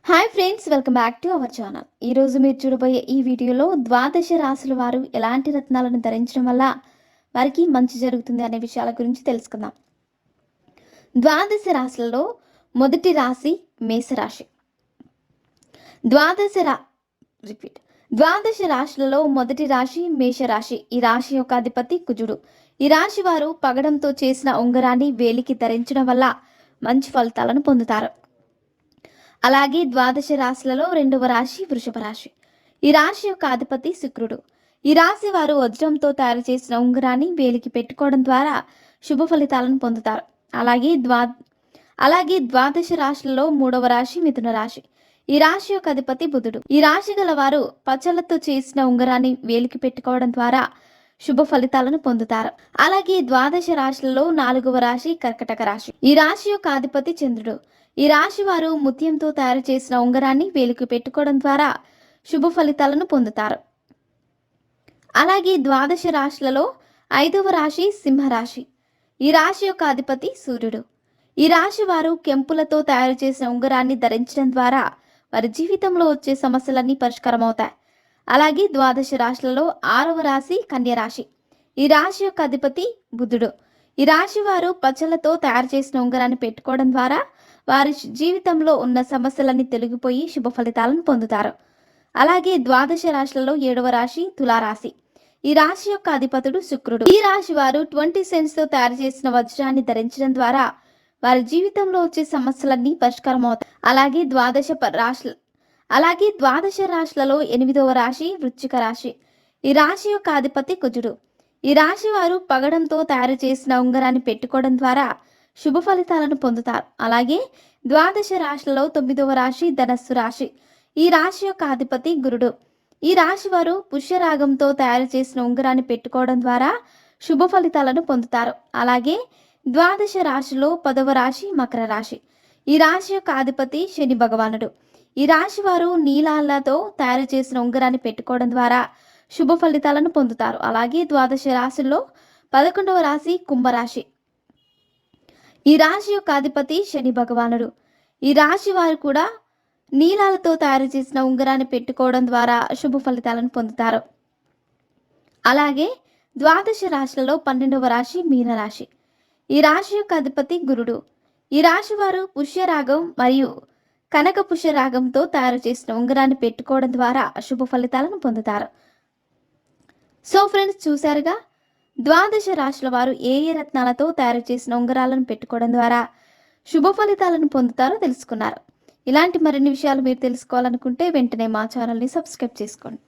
Hi friends, welcome back to our channel. ఈరోజు మీరు చూడబోయే ఈ వీడియోలో ద్వాదశ రాశుల వారు ఎలాంటి రత్నాలను ధరించడం వల్ల వారికి మంచి జరుగుతుంది అనే విషయాల గురించి తెలుసుకుందాం. ద్వాదశ రాశులలో మొదటి రాశి మేషరాశి. ద్వాదశ రా రిపీట్ ద్వాదశ రాశులలో మొదటి రాశి మేషరాశి. ఈ రాశి యొక్క అధిపతి కుజుడు. ఈ రాశి వారు పగడంతో చేసిన ఉంగరాన్ని వేలికి ధరించడం వల్ల మంచి ఫలితాలను పొందుతారు. అలాగే ద్వాదశ రాశులలో రెండవ రాశి వృషభ రాశి. ఈ రాశి యొక్క అధిపతి శుక్రుడు. ఈ రాశి వారు వజ్రంతో తయారు చేసిన ఉంగరాన్ని వేలికి పెట్టుకోవడం ద్వారా శుభ ఫలితాలను పొందుతారు. అలాగే ద్వాదశ రాశులలో మూడవ రాశి మిథున రాశి. ఈ రాశి యొక్క అధిపతి బుధుడు. ఈ రాశి గల వారు పచ్చలతో చేసిన ఉంగరాన్ని వేలికి పెట్టుకోవడం ద్వారా శుభ ఫలితాలను పొందుతారు. అలాగే ద్వాదశ రాశులలో నాలుగవ రాశి కర్కటక రాశి. ఈ రాశి యొక్క అధిపతి చంద్రుడు. ఈ రాశి వారు ముత్యంతో తయారు చేసిన ఉంగరాన్ని వేలికి పెట్టుకోవడం ద్వారా శుభ ఫలితాలను పొందుతారు. అలాగే ద్వాదశ రాశులలో ఐదవ రాశి సింహరాశి. ఈ రాశి యొక్క అధిపతి సూర్యుడు. ఈ రాశి వారు కెంపులతో తయారు చేసిన ఉంగరాన్ని ధరించడం ద్వారా వారి జీవితంలో వచ్చే సమస్యలన్నీ పరిష్కారం అవుతాయి. అలాగే ద్వాదశ రాశులలో ఆరవ రాశి కన్యరాశి. ఈ రాశి యొక్క అధిపతి బుధుడు. ఈ రాశి వారు పచ్చలతో తయారు చేసిన ఉంగరాన్ని పెట్టుకోవడం ద్వారా వారి జీవితంలో ఉన్న సమస్యలన్నీ తొలగిపోయి శుభ ఫలితాలను పొందుతారు. అలాగే ద్వాదశ రాశులలో ఏడవ రాశి తులారాశి. ఈ రాశి యొక్క అధిపతుడు శుక్రుడు. ఈ రాశి వారు 20 సెంట్స్ తో తయారు చేసిన వజ్రాన్ని ధరించడం ద్వారా వారి జీవితంలో వచ్చే సమస్యలన్నీ పరిష్కారం అవుతాయి. అలాగే ద్వాదశ రాశులలో ఎనిమిదవ రాశి వృశ్చిక రాశి. ఈ రాశి యొక్క అధిపతి కుజుడు. ఈ రాశి వారు పగడంతో తయారు చేసిన ఉంగరాన్ని పెట్టుకోవడం ద్వారా శుభ ఫలితాలను పొందుతారు. అలాగే ద్వాదశ రాశులలో తొమ్మిదవ రాశి ధనస్సు రాశి. ఈ రాశి యొక్క అధిపతి గురుడు. ఈ రాశి వారు పుష్యరాగంతో తయారు చేసిన ఉంగరాన్ని పెట్టుకోవడం ద్వారా శుభ ఫలితాలను పొందుతారు. అలాగే ద్వాదశ రాశిలో 10వ రాశి మకర రాశి. ఈ రాశి యొక్క అధిపతి శని భగవానుడు. ఈ రాశి వారు నీలాలతో తయారు చేసిన ఉంగరాన్ని పెట్టుకోవడం ద్వారా శుభ ఫలితాలను పొందుతారు. అలాగే ద్వాదశ రాశుల్లో 11వ రాశి కుంభరాశి. ఈ రాశి యొక్క అధిపతి శని భగవానుడు. ఈ రాశి వారు కూడా నీలాలతో తయారు చేసిన ఉంగరాన్ని పెట్టుకోవడం ద్వారా శుభ ఫలితాలను పొందుతారు. అలాగే ద్వాదశ రాశులలో 12వ రాశి మీనరాశి. ఈ రాశి యొక్క అధిపతి గురుడు. ఈ రాశి వారు పుష్యరాగం మరియు కనక పుష్యరాగంతో తయారు చేసిన ఉంగరాన్ని పెట్టుకోవడం ద్వారా శుభ ఫలితాలను పొందుతారు. సో ఫ్రెండ్స్, చూశారుగా ద్వాదశ రాశుల వారు ఏ ఏ రత్నాలతో తయారు చేసిన ఉంగరాలను పెట్టుకోవడం ద్వారా శుభ ఫలితాలను పొందుతారో తెలుసుకున్నారు. ఇలాంటి మరిన్ని విషయాలు మీరు తెలుసుకోవాలనుకుంటే వెంటనే మా ఛానల్ని సబ్స్క్రైబ్ చేసుకోండి.